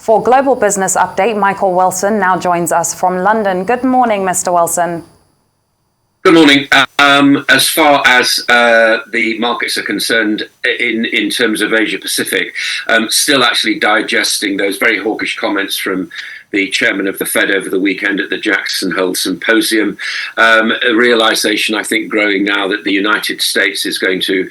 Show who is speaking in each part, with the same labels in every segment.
Speaker 1: For Global Business Update, Michael Wilson now joins us from London. Good morning, Mr. Wilson.
Speaker 2: Good morning. As far as the markets are concerned in terms of Asia Pacific, still actually digesting those very hawkish comments from the chairman of the Fed over the weekend at the Jackson Hole Symposium. A realization, I think, growing now that the United States is going to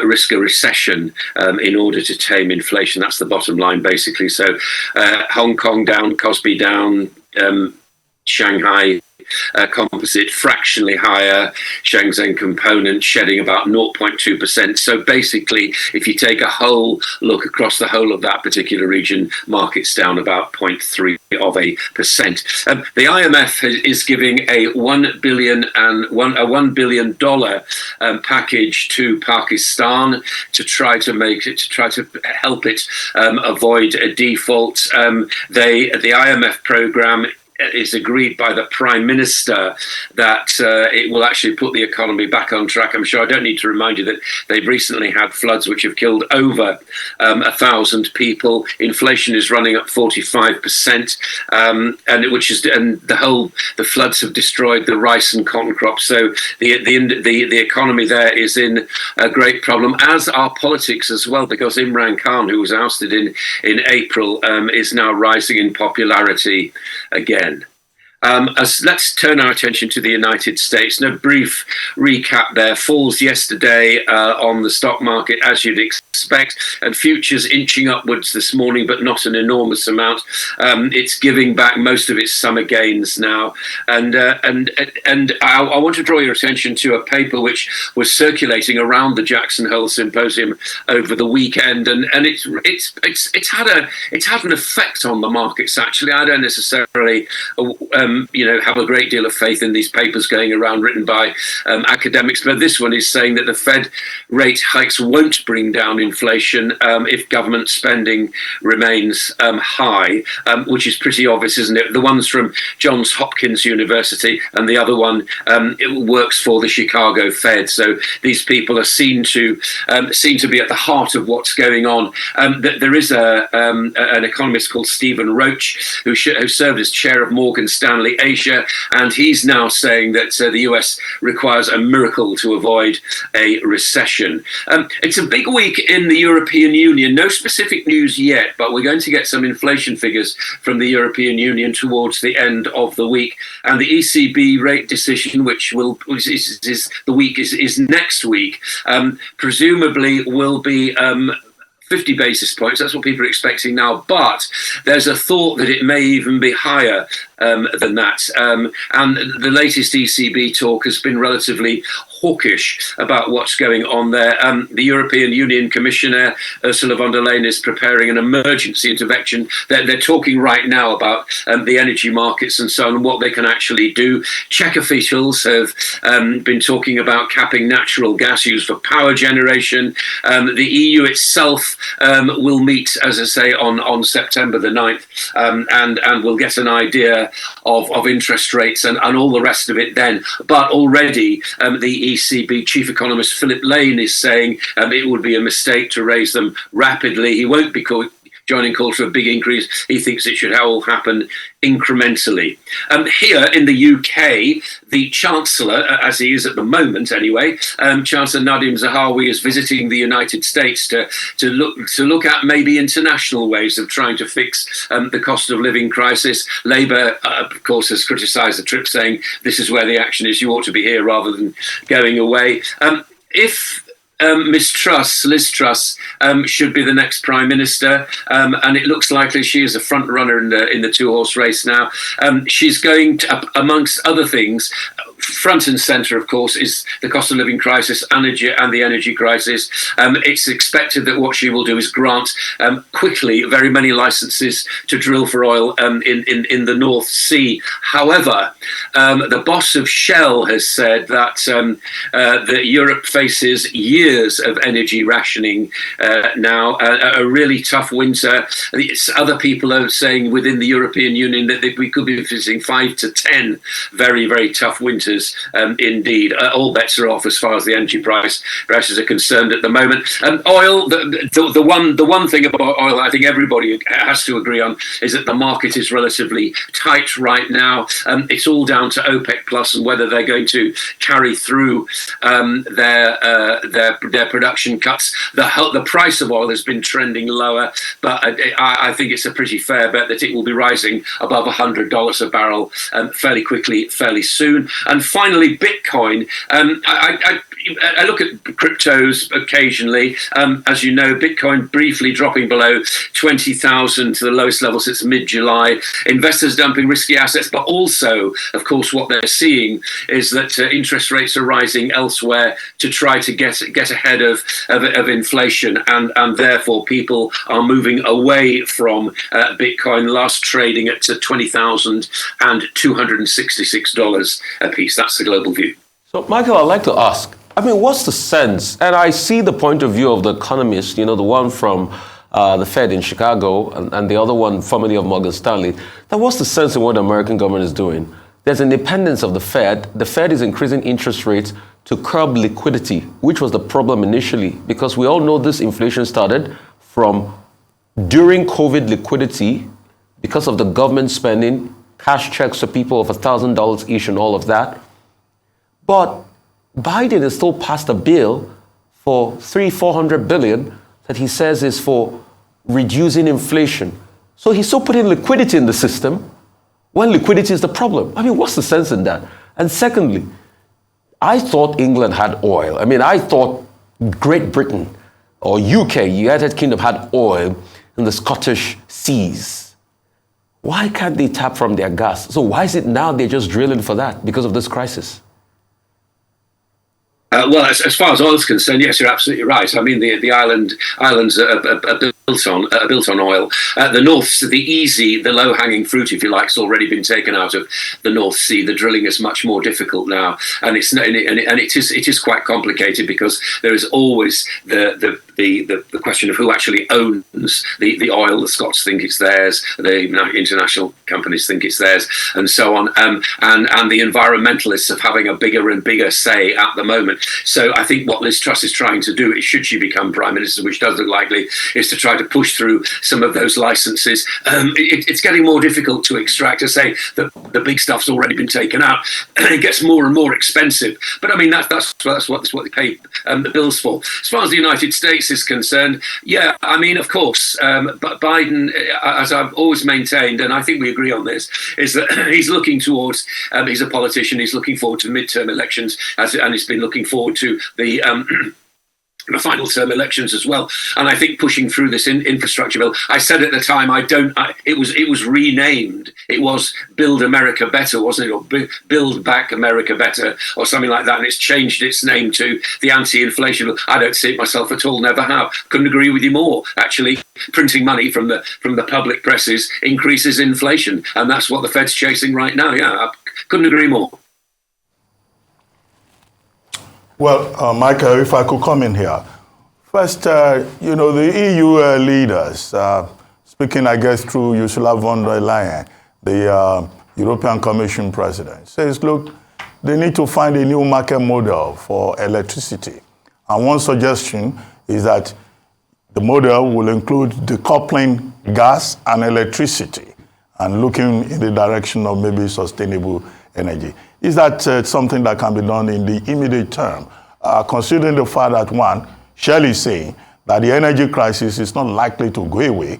Speaker 2: risk a recession in order to tame inflation. That's the bottom line, basically. So Hong Kong down, Kospi down, Shanghai composite fractionally higher, Shenzhen component shedding about 0.2%. So basically, if you take a whole look across the whole of that particular region, markets down about 0.3%. The IMF is giving a $1 billion package to Pakistan to try to help it avoid a default. The IMF program is agreed by the Prime Minister that it will actually put the economy back on track. I'm sure I don't need to remind you that they've recently had floods which have killed over 1,000 people. Inflation is running at 45%, and the floods have destroyed the rice and cotton crops. So the economy there is in a great problem, as are politics as well, because Imran Khan, who was ousted in April, is now rising in popularity again. Let's turn our attention to the United States. A brief recap there. Falls yesterday on the stock market, as you'd expect, and futures inching upwards this morning, but not an enormous amount. It's giving back most of its summer gains now. And I want to draw your attention to a paper which was circulating around the Jackson Hole Symposium over the weekend, and it's had an effect on the markets. Actually, I don't necessarily have a great deal of faith in these papers going around written by academics, but this one is saying that the Fed rate hikes won't bring down inflation if government spending remains high, which is pretty obvious, isn't it? The one's from Johns Hopkins University, and the other one it works for the Chicago Fed. So these people are seen to be at the heart of what's going on. There is an economist called Stephen Roach who served as chair of Morgan Stanley Asia, and he's now saying that the US requires a miracle to avoid a recession. It's a big week in the European Union. No specific news yet, but we're going to get some inflation figures from the European Union towards the end of the week. And the ECB rate decision, which is next week, presumably will be 50 basis points. That's what people are expecting now. But there's a thought that it may even be higher than that. And the latest ECB talk has been relatively hawkish about what's going on there. The European Union Commissioner, Ursula von der Leyen, is preparing an emergency intervention. They're talking right now about the energy markets and so on, and what they can actually do. Czech officials have been talking about capping natural gas use for power generation. The EU itself will meet, as I say, on September the 9th, and we'll get an idea of interest rates and all the rest of it then. But already the ECB chief economist Philip Lane is saying it would be a mistake to raise them rapidly. He won't be joining calls for a big increase. He thinks it should all happen incrementally. Here in the UK, the Chancellor, as he is at the moment anyway, Chancellor Nadhim Zahawi is visiting the United States to look at maybe international ways of trying to fix the cost of living crisis. Labour, of course, has criticised the trip, saying this is where the action is. You ought to be here rather than going away. If Liz Truss should be the next Prime Minister, and it looks likely she is a front runner in the two-horse race now. She's going to, amongst other things, front and centre, of course, is the cost of living crisis and the energy crisis. It's expected that what she will do is grant quickly very many licenses to drill for oil in the North Sea. However, the boss of Shell has said that Europe faces years of energy rationing now, a really tough winter. Other people are saying within the European Union that we could be facing 5 to 10 very, very tough winters investors, indeed. All bets are off as far as the energy prices are concerned at the moment. Oil, the one thing about oil I think everybody has to agree on is that the market is relatively tight right now. It's all down to OPEC Plus and whether they're going to carry through their production cuts. The price of oil has been trending lower, but I think it's a pretty fair bet that it will be rising above $100 a barrel fairly quickly, fairly soon. And finally, Bitcoin. I look at cryptos occasionally. As you know, Bitcoin briefly dropping below 20,000 to the lowest level since mid-July. Investors dumping risky assets, but also, of course, what they're seeing is that interest rates are rising elsewhere to try to get ahead of inflation, and therefore people are moving away from Bitcoin, last trading at $20,266 a piece. That's the global view.
Speaker 3: So, Michael, I'd like to ask, what's the sense? And I see the point of view of the economist, the one from the Fed in Chicago and the other one formerly of Morgan Stanley. That what's the sense in what the American government is doing? There's independence of the Fed. The Fed is increasing interest rates to curb liquidity, which was the problem initially, because we all know this inflation started from during COVID liquidity because of the government spending, cash checks to people of $1,000 each and all of that. But Biden has still passed a bill for $400 billion that he says is for reducing inflation. So he's still putting liquidity in the system when liquidity is the problem. What's the sense in that? And secondly, I thought England had oil. I thought Great Britain or UK, United Kingdom, had oil in the Scottish seas. Why can't they tap from their gas? So why is it now they're just drilling for that because of this crisis?
Speaker 2: Well, as far as oil is concerned, yes, you're absolutely right. The islands are built on oil. The North, the low-hanging fruit, if you like, has already been taken out of the North Sea. The drilling is much more difficult now, and it is quite complicated because there is always the question of who actually owns the oil. The Scots think it's theirs, the international companies think it's theirs, and so on. And the environmentalists are having a bigger and bigger say at the moment. So I think what Liz Truss is trying to do, should she become Prime Minister, which does look likely, is to try to push through some of those licenses. It's getting more difficult to extract. To say that the big stuff's already been taken out, it gets more and more expensive. But that's what they pay the bills for. As far as the United States is concerned, yeah, of course, but Biden, as I've always maintained, and I think we agree on this, is that he's looking towards. He's a politician. He's looking forward to midterm elections, and he's been looking forward to the final term elections as well. And I think pushing through this infrastructure bill, I said at the time, it was renamed. It was Build America Better, wasn't it? Or Build Back America Better, or something like that. And it's changed its name to the anti-inflation bill. I don't see it myself at all, never have. Couldn't agree with you more. Actually, printing money from the public presses increases inflation. And that's what the Fed's chasing right now. Yeah, I couldn't agree more.
Speaker 4: Well, Michael, if I could come in here. First, the EU leaders, speaking, I guess, through Ursula von der Leyen, the European Commission president, says, look, they need to find a new market model for electricity. And one suggestion is that the model will include decoupling gas and electricity and looking in the direction of maybe sustainable energy. Is that something that can be done in the immediate term, considering the fact that, one, Shell is saying that the energy crisis is not likely to go away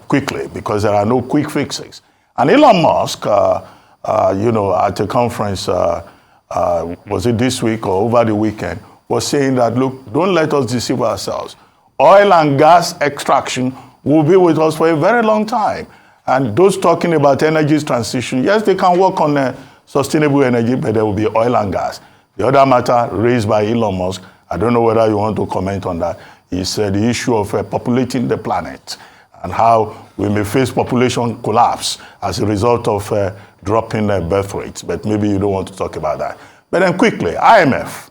Speaker 4: quickly because there are no quick fixes. And Elon Musk, at a conference, was it this week or over the weekend, was saying that, look, don't let us deceive ourselves. Oil and gas extraction will be with us for a very long time. And those talking about energy transition, yes, they can work on sustainable energy, but there will be oil and gas. The other matter raised by Elon Musk, I don't know whether you want to comment on that, is the issue of populating the planet and how we may face population collapse as a result of dropping birth rates. But maybe you don't want to talk about that. But then quickly, IMF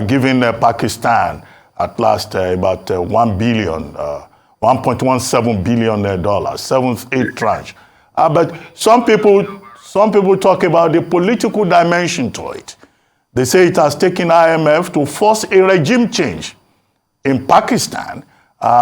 Speaker 4: giving Pakistan at last about $1 billion, $1.17 billion, seventh, eighth tranche. But some people some people talk about the political dimension to it. They say it has taken IMF to force a regime change in Pakistan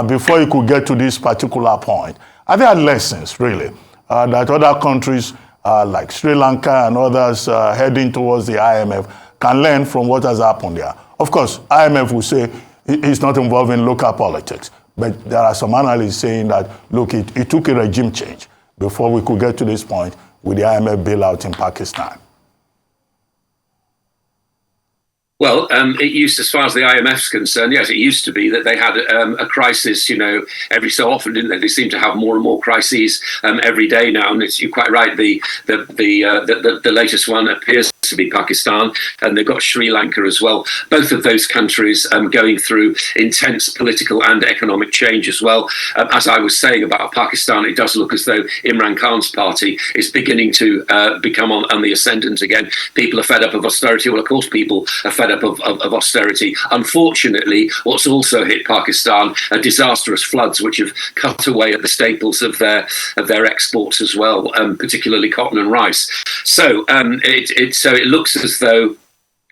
Speaker 4: before it could get to this particular point. And there are lessons, really, that other countries like Sri Lanka and others heading towards the IMF can learn from what has happened there. Of course, IMF will say it's not involved in local politics, but there are some analysts saying that, look, it took a regime change before we could get to this point with the IMF bailout in Pakistan.
Speaker 2: Well, it used, as far as the IMF's concerned, yes, it used to be that they had a crisis, every so often, didn't they? They seem to have more and more crises every day now, and you're quite right. The latest one appears to be Pakistan, and they've got Sri Lanka as well. Both of those countries going through intense political and economic change as well. As I was saying about Pakistan, it does look as though Imran Khan's party is beginning to become on the ascendant again. People are fed up of austerity. Well, of course, people are fed up of austerity. Unfortunately, what's also hit Pakistan are disastrous floods, which have cut away at the staples of their exports as well, particularly cotton and rice. So it looks as though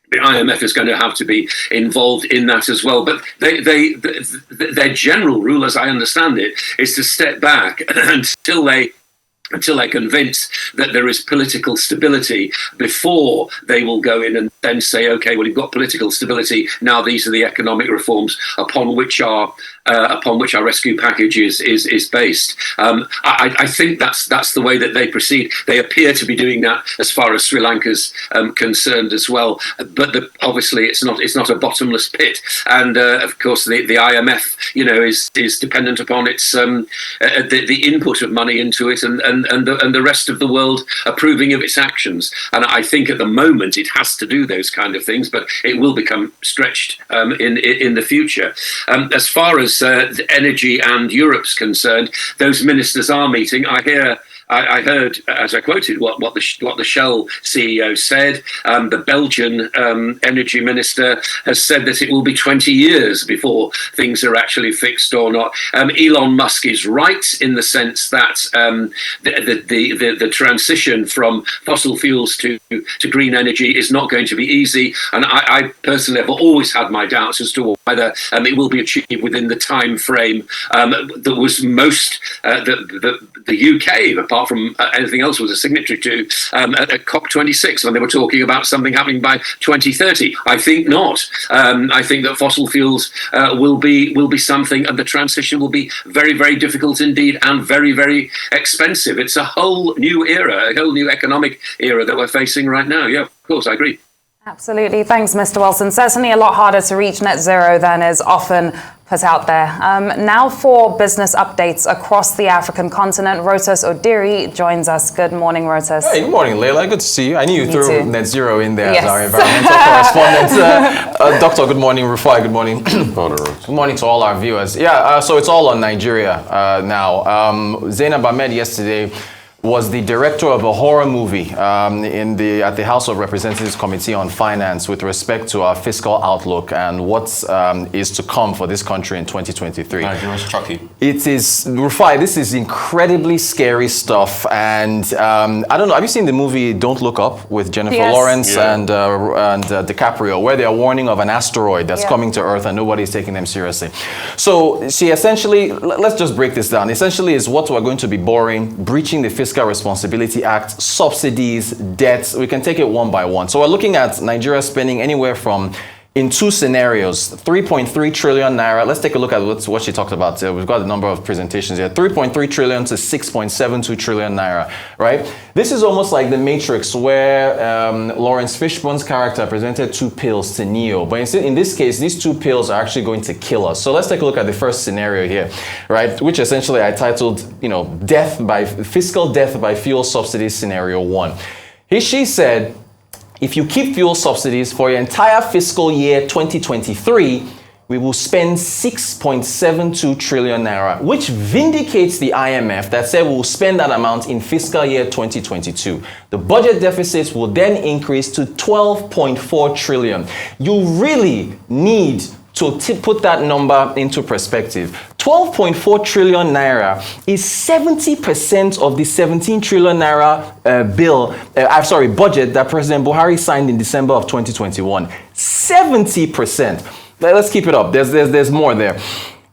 Speaker 2: the IMF is going to have to be involved in that as well. But their general rule, as I understand it, is to step back until they're convinced that there is political stability before they will go in and then say, okay, well, you've got political stability. Now these are the economic reforms upon which our rescue package is based. I think that's the way that they proceed. They appear to be doing that as far as Sri Lanka's concerned as well. But obviously, it's not a bottomless pit. And of course, the IMF, is dependent upon its the input of money into it and the rest of the world approving of its actions. And I think at the moment it has to do those kind of things, but it will become stretched in the future. As far as energy and Europe's concerned, those ministers are meeting. I heard, as I quoted, what the Shell CEO said. The Belgian energy minister has said that it will be 20 years before things are actually fixed or not. Elon Musk is right in the sense that the transition from fossil fuels to green energy is not going to be easy. And I personally have always had my doubts as to whether it will be achieved within the time frame that was most the UK, apart from anything else, was a signatory to at COP26 when they were talking about something happening by 2030. I think not. I think that fossil fuels will be something, and the transition will be very, very difficult indeed, and very, very expensive. It's a whole new era, a whole new economic era that we're facing right now. Yeah, of course, I agree.
Speaker 1: Absolutely. Thanks, Mr. Wilson. Certainly a lot harder to reach net zero than is often put out there. Now for business updates across the African continent, Rotus Odiri joins us. Good morning, Rotus.
Speaker 5: Hey, good morning, Leila. Good to see you. I knew you threw net zero in there
Speaker 1: yes.
Speaker 5: as our environmental correspondent. Doctor, good morning. Rufai, good morning. Good morning to all our viewers. Yeah, so it's all on Nigeria now. Zainab Ahmed yesterday was the director of a horror movie at the House of Representatives Committee on Finance with respect to our fiscal outlook and what is to come for this country in 2023.
Speaker 3: Nigeria's Chucky.
Speaker 5: It is, Rufai, this is incredibly scary stuff. And I don't know, have you seen the movie Don't Look Up with Jennifer Lawrence and DiCaprio, where they are warning of an asteroid that's coming to Earth and nobody's taking them seriously? So she essentially, let's just break this down. Essentially is what we're going to be boring, breaching the Fiscal Responsibility Act, subsidies, debts. We can take it one by one. So we're looking at Nigeria spending anywhere from, in two scenarios, 3.3 trillion naira. Let's take a look at what she talked about. We've got a number of presentations here. 3.3 trillion to 6.72 trillion naira, right? This is almost like the Matrix where Lawrence Fishburne's character presented two pills to Neo. But instead, in this case, these two pills are actually going to kill us. So let's take a look at the first scenario here, right? Which essentially I titled, fiscal death by fuel subsidies scenario 1. She said, if you keep fuel subsidies for your entire fiscal year 2023, we will spend 6.72 trillion naira, which vindicates the IMF that said we will spend that amount in fiscal year 2022. The budget deficits will then increase to 12.4 trillion. You really need to put that number into perspective, 12.4 trillion naira is 70% of the 17 trillion naira budget that President Buhari signed in December of 2021. 70%. Let's keep it up. There's more there.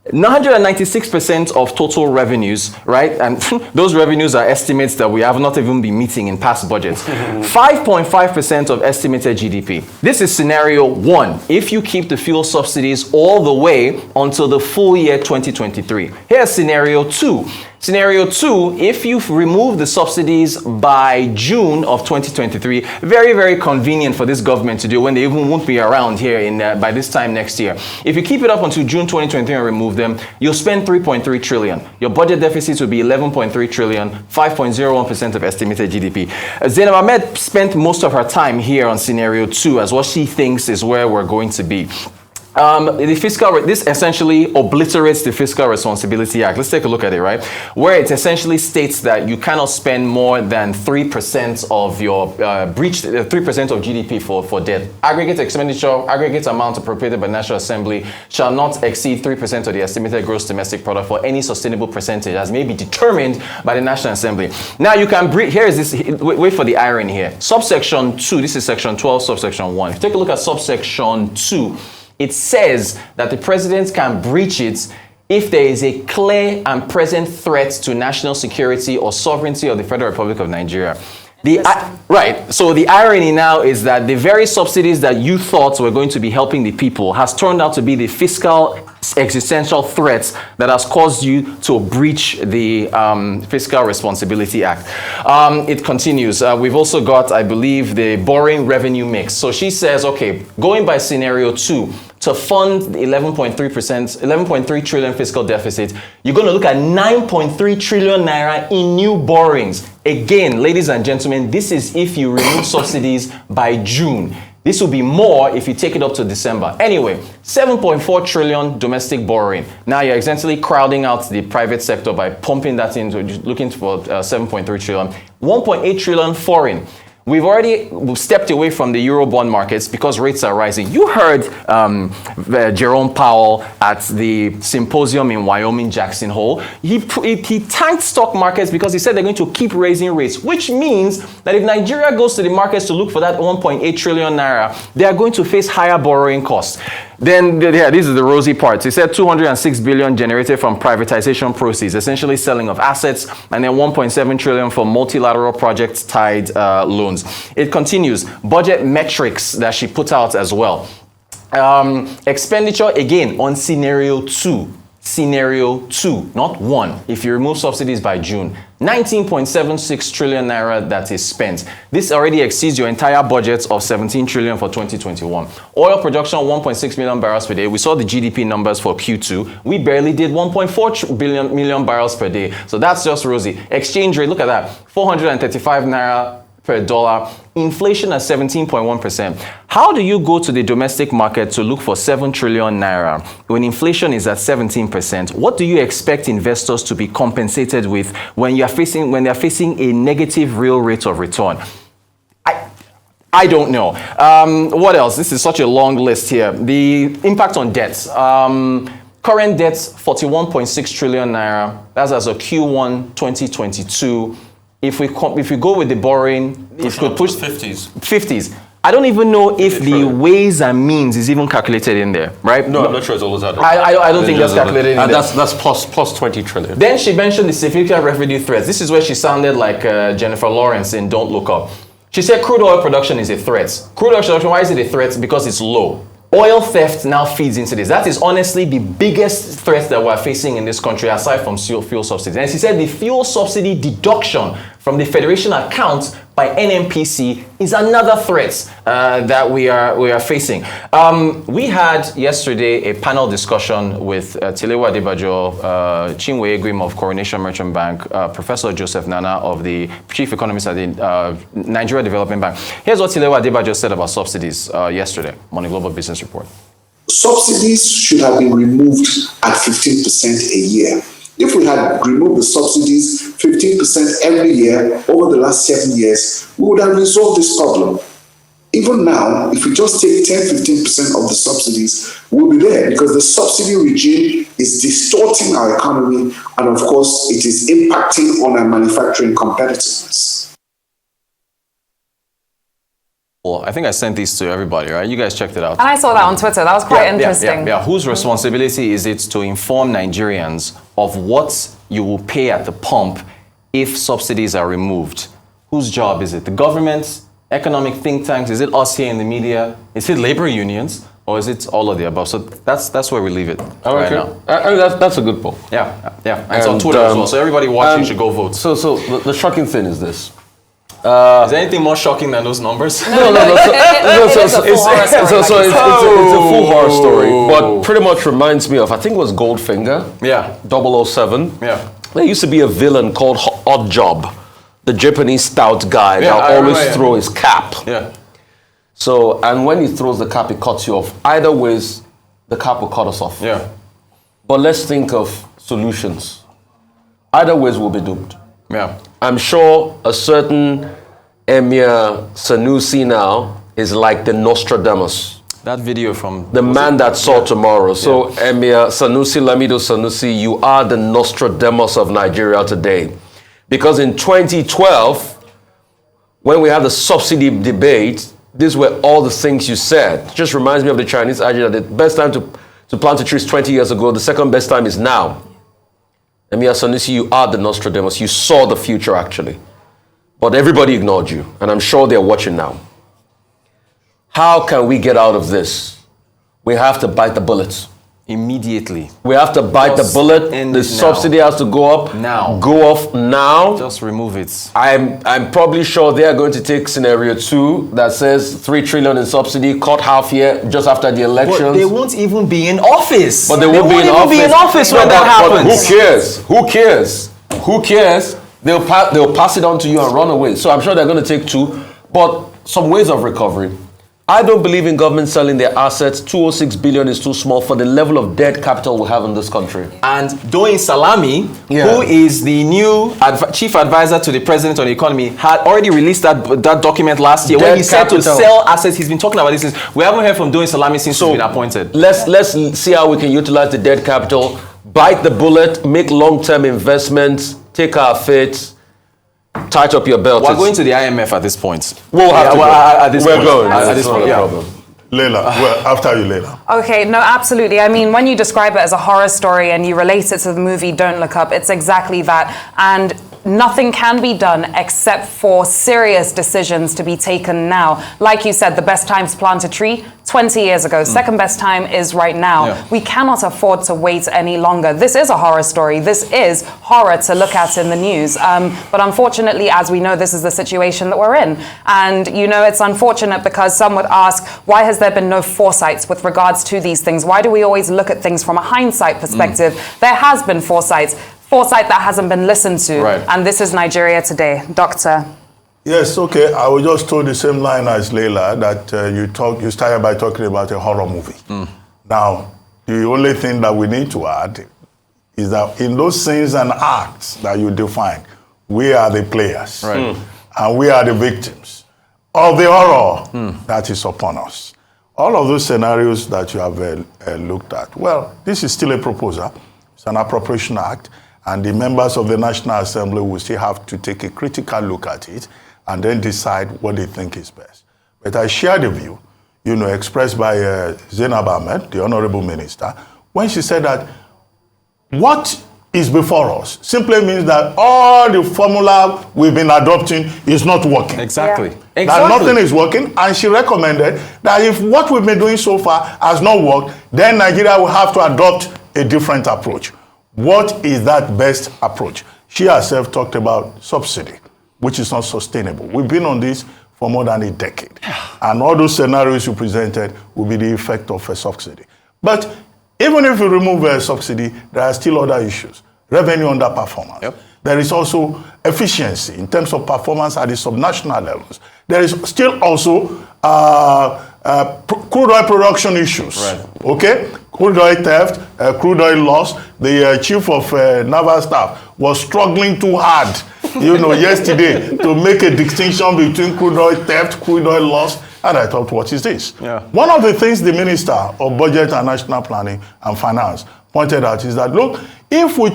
Speaker 5: 996% of total revenues, right? And those revenues are estimates that we have not even been meeting in past budgets. 5.5% of estimated GDP. This is scenario 1. If you keep the fuel subsidies all the way until the full year 2023. Here's scenario 2. Scenario 2, if you remove the subsidies by June of 2023, very, very convenient for this government to do when they even won't be around here by this time next year. If you keep it up until June 2023 and remove them, you'll spend 3.3 trillion. Your budget deficit will be 11.3 trillion, 5.01% of estimated GDP. Zainab Ahmed spent most of her time here on scenario 2 as what she thinks is where we're going to be. This essentially obliterates the Fiscal Responsibility Act. Let's take a look at it, right? Where it essentially states that you cannot spend more than 3% of your 3% of GDP for debt. Aggregate expenditure, aggregate amount appropriated by National Assembly shall not exceed 3% of the estimated gross domestic product for any sustainable percentage as may be determined by the National Assembly. Now you can wait for the irony here. Subsection 2, this is section 12, subsection 1. If you take a look at subsection 2, it says that the president can breach it if there is a clear and present threat to national security or sovereignty of the Federal Republic of Nigeria. Right. So the irony now is that the very subsidies that you thought were going to be helping the people has turned out to be the fiscal existential threats that has caused you to breach the Fiscal Responsibility Act. It continues. We've also got, I believe, the borrowing revenue mix. So she says, okay, going by scenario 2, to fund the 11.3 trillion fiscal deficit, you're going to look at 9.3 trillion naira in new borrowings. Again, ladies and gentlemen, this is if you remove subsidies by June. This will be more if you take it up to December. Anyway, 7.4 trillion domestic borrowing. Now you're essentially crowding out the private sector by pumping that into looking for 7.3 trillion. 1.8 trillion foreign. We've already stepped away from the Eurobond markets because rates are rising. You heard Jerome Powell at the symposium in Wyoming, Jackson Hole. He tanked stock markets because he said they're going to keep raising rates, which means that if Nigeria goes to the markets to look for that 1.8 trillion naira, they are going to face higher borrowing costs. Then, this is the rosy part. He said 206 billion generated from privatization proceeds, essentially selling of assets, and then 1.7 trillion for multilateral project-tied loans. It continues. Budget metrics that she put out as well. Expenditure, again, on scenario 2. Scenario 2, not 1. If you remove subsidies by June, 19.76 trillion naira that is spent. This already exceeds your entire budget of 17 trillion for 2021. Oil production, 1.6 million barrels per day. We saw the GDP numbers for Q2. We barely did 1.4 million barrels per day. So that's just rosy. Exchange rate, look at that. 435 naira per dollar. Inflation at 17.1%. How do you go to the domestic market to look for 7 trillion naira when inflation is at 17%? What do you expect investors to be compensated with when they're facing a negative real rate of return? I don't know. What else? This is such a long list here. The impact on debts. Current debts, 41.6 trillion naira. That's as of Q1 2022. If we go with the borrowing, it could push 50s. I don't even know if the ways and means is even calculated in there, right?
Speaker 3: No, I'm not sure it's always that.
Speaker 5: I don't think that's calculated in there.
Speaker 3: That's plus 20 trillion.
Speaker 5: Then she mentioned the significant revenue threats. This is where she sounded like Jennifer Lawrence in Don't Look Up. She said crude oil production is a threat. Crude oil production, why is it a threat? Because it's low. Oil theft now feeds into this. That is honestly the biggest threat that we're facing in this country aside from fuel subsidies. And she said the fuel subsidy deduction from the Federation account by NMPC is another threat that we are facing. We had yesterday a panel discussion with Tilewa Adebajo, Chinwe Egwim of Coronation Merchant Bank, Professor Joseph Nana of the Chief Economist at the Nigeria Development Bank. Here's what Tilewa Adebajo said about subsidies yesterday on the Global Business Report.
Speaker 6: Subsidies should have been removed at 15% a year. If we had removed the subsidies 15% every year over the last 7 years, we would have resolved this problem. Even now, if we just take 10-15% of the subsidies, we'll be there, because the subsidy regime is distorting our economy, and of course, it is impacting on our manufacturing competitiveness.
Speaker 5: Well, I think I sent these to everybody, right? You guys checked it out.
Speaker 1: And I saw that on Twitter. That was quite interesting.
Speaker 5: Yeah. Whose responsibility is it to inform Nigerians of what you will pay at the pump if subsidies are removed? Whose job is it? The government, economic think tanks? Is it us here in the media? Is it labor unions? Or is it all of the above? So that's where we leave it right now.
Speaker 3: I mean, that's a good point.
Speaker 5: Yeah. And it's on Twitter as well. So everybody watching should go vote.
Speaker 3: So the shocking thing is this.
Speaker 5: Is there anything more shocking than those numbers?
Speaker 3: No. It's a full horror story, but pretty much reminds me of, I think it was Goldfinger.
Speaker 5: Yeah.
Speaker 3: 007.
Speaker 5: Yeah.
Speaker 3: There used to be a villain called Odd Job, the Japanese stout guy that always throw his cap.
Speaker 5: Yeah.
Speaker 3: So, and when he throws the cap, it cuts you off. Either ways, the cap will cut us off.
Speaker 5: Yeah.
Speaker 3: But let's think of solutions. Either ways, we'll be doomed.
Speaker 5: Yeah.
Speaker 3: I'm sure a certain Emir Sanusi now is like the Nostradamus.
Speaker 5: That video from...
Speaker 3: The man that saw tomorrow. So Emir Sanusi, Lamido Sanusi, you are the Nostradamus of Nigeria today. Because in 2012, when we had the subsidy debate, these were all the things you said. It just reminds me of the Chinese adage that the best time to plant a tree is 20 years ago. The second best time is now. Emir Sanusi, you are the Nostradamus. You saw the future, actually. But everybody ignored you. And I'm sure they're watching now. How can we get out of this? We have to bite the bullet.
Speaker 5: Immediately.
Speaker 3: We have to bite the bullet. The subsidy has to go up.
Speaker 5: Now.
Speaker 3: Go off now.
Speaker 5: Just remove it.
Speaker 3: I'm probably sure they are going to take scenario 2 that says 3 trillion in subsidy, cut half year just after the elections.
Speaker 5: But they won't even be in office.
Speaker 3: But they won't be in office
Speaker 5: when that happens.
Speaker 3: Who cares? They'll pass it on to you and run away. So I'm sure they're going to take 2. But some ways of recovery. I don't believe in government selling their assets. 206 billion is too small for the level of debt capital we have in this country.
Speaker 5: And Doyin Salami, who is the new chief advisor to the president on the economy, had already released that document last year when he said to sell assets. He's been talking about this since. We haven't heard from Doyin Salami since he's been appointed.
Speaker 3: Let's see how we can utilize the debt capital, bite the bullet, make long-term investments, take our fate. Tight up your belt.
Speaker 5: We're going to the IMF at this point.
Speaker 3: We'll have to go.
Speaker 5: At this point.
Speaker 3: Going.
Speaker 5: At this point,
Speaker 3: problem.
Speaker 4: Leila, well, after you, Leila.
Speaker 1: Okay, no, absolutely. I mean, when you describe it as a horror story and you relate it to the movie Don't Look Up, it's exactly that. And nothing can be done except for serious decisions to be taken now. Like you said, the best time to plant a tree, 20 years ago. Second best time is right now.
Speaker 5: Yeah.
Speaker 1: We cannot afford to wait any longer. This is a horror story. This is horror to look at in the news. But unfortunately, as we know, this is the situation that we're in. And, you know, it's unfortunate because some would ask, why has there been no foresight with regards to these things? Why do we always look at things from a hindsight perspective? There has been foresight that hasn't been listened to.
Speaker 5: Right.
Speaker 1: And this is Nigeria today. Doctor.
Speaker 4: Yes, okay. I will just throw the same line as Leila, that you started by talking about a horror movie. Now, the only thing that we need to add is that in those scenes and acts that you define, we are the players.
Speaker 5: Right.
Speaker 4: And we are the victims of the horror that is upon us. All of those scenarios that you have looked at, well, this is still a proposal. It's an appropriation act. And the members of the National Assembly will still have to take a critical look at it and then decide what they think is best. But I share the view, expressed by Zainab Ahmed, the Honorable Minister, when she said that what is before us simply means that all the formula we've been adopting is not working.
Speaker 5: Exactly.
Speaker 1: Yeah.
Speaker 4: That nothing is working, and she recommended that if what we've been doing so far has not worked, then Nigeria will have to adopt a different approach. What is that best approach? She herself talked about subsidy, which is not sustainable. We've been on this for more than a decade. And all those scenarios you presented will be the effect of a subsidy. But even if you remove a subsidy, there are still other issues. Revenue underperformance. Yep. There is also efficiency in terms of performance at the subnational levels. There is still also crude oil production issues. Right. Okay? Crude oil theft, crude oil loss. The chief of naval staff was struggling too hard, yesterday to make a distinction between crude oil theft, crude oil loss. And I thought, what is this?
Speaker 5: Yeah.
Speaker 4: One of the things the Minister of Budget and National Planning and Finance pointed out is that, look, if we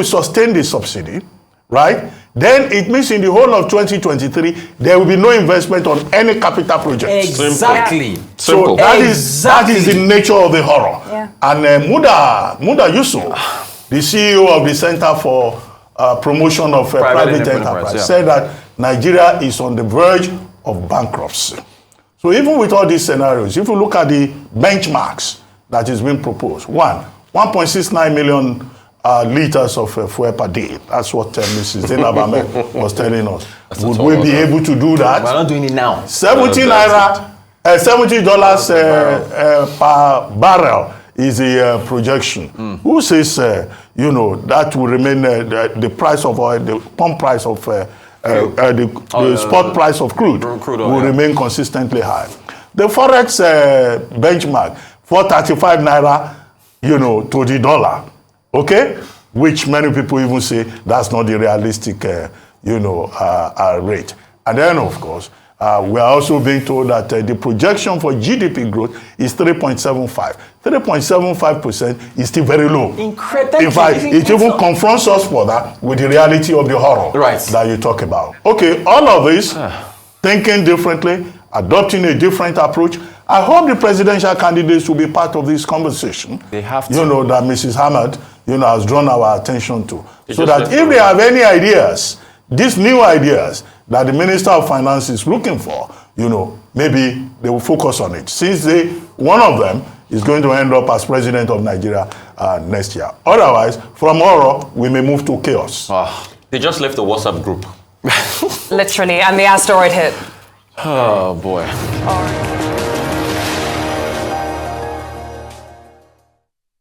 Speaker 4: sustain the subsidy, right, then it means in the whole of 2023, there will be no investment on any capital project.
Speaker 5: Exactly.
Speaker 4: So that is the nature of the horror.
Speaker 1: Yeah.
Speaker 4: And Muda Yusuf, the CEO of the Center for Promotion of Private Enterprise, said that Nigeria is on the verge of bankruptcy. So even with all these scenarios, if you look at the benchmarks that is being proposed, 1.69 million liters of fuel per day. That's what Mrs. Zainab Ahmed was telling us. Would we be able to do that?
Speaker 5: We're not doing it now.
Speaker 4: $70 per barrel is the projection. Who says, that will remain the price of oil, the pump price of the spot price of crude will remain consistently high. The Forex benchmark, 435 naira, to the dollar. Okay? Which many people even say that's not the realistic, rate. And then, of course, we are also being told that the projection for GDP growth is 3.75. 3.75% is still very low.
Speaker 5: Incredible.
Speaker 4: In fact, it even confronts us further with the reality of the horror that you talk about. Okay, all of this, thinking differently, adopting a different approach. I hope the presidential candidates will be part of this conversation.
Speaker 5: They have to.
Speaker 4: That Mrs. Hamad, has drawn our attention to. So that if they have any ideas, these new ideas that the Minister of Finance is looking for, maybe they will focus on it. Since one of them is going to end up as president of Nigeria next year. Otherwise, from horror, we may move to chaos.
Speaker 3: They just left the WhatsApp group.
Speaker 1: Literally, and the asteroid hit.
Speaker 5: Oh, boy.
Speaker 1: All right.